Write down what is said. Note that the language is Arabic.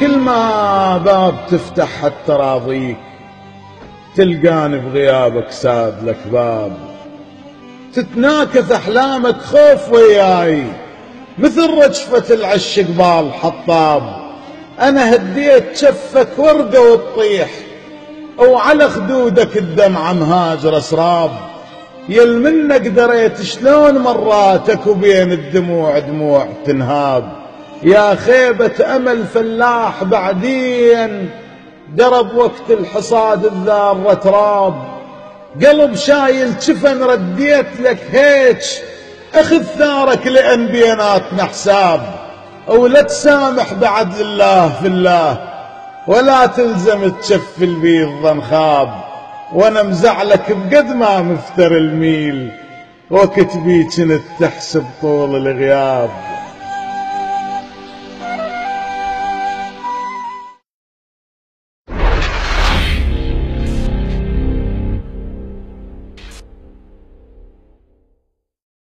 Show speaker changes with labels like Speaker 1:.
Speaker 1: كل ما باب تفتح حتى راضيك تلقاني بغيابك ساد لك باب، تتناكث أحلامك خوف وياي مثل رجفة العش قبال حطاب. أنا هديت شفك وردة وتطيح وعلى خدودك الدمعة مهاجر أسراب. يل منك دريت شلون مراتك وبين الدموع دموع تنهاب. يا خيبة أمل فلاح بعدين درب وقت الحصاد الذارة تراب. قلب شايل جفن رديت لك هيج اخذ ثارك لأن بيناتنا حساب. ولا تسامح بعد الله في الله ولا تلزم تشف البيض ظنخاب. وانا مزعلك بقد ما مفتر الميل وقت بي كنت تحسب طول الغياب.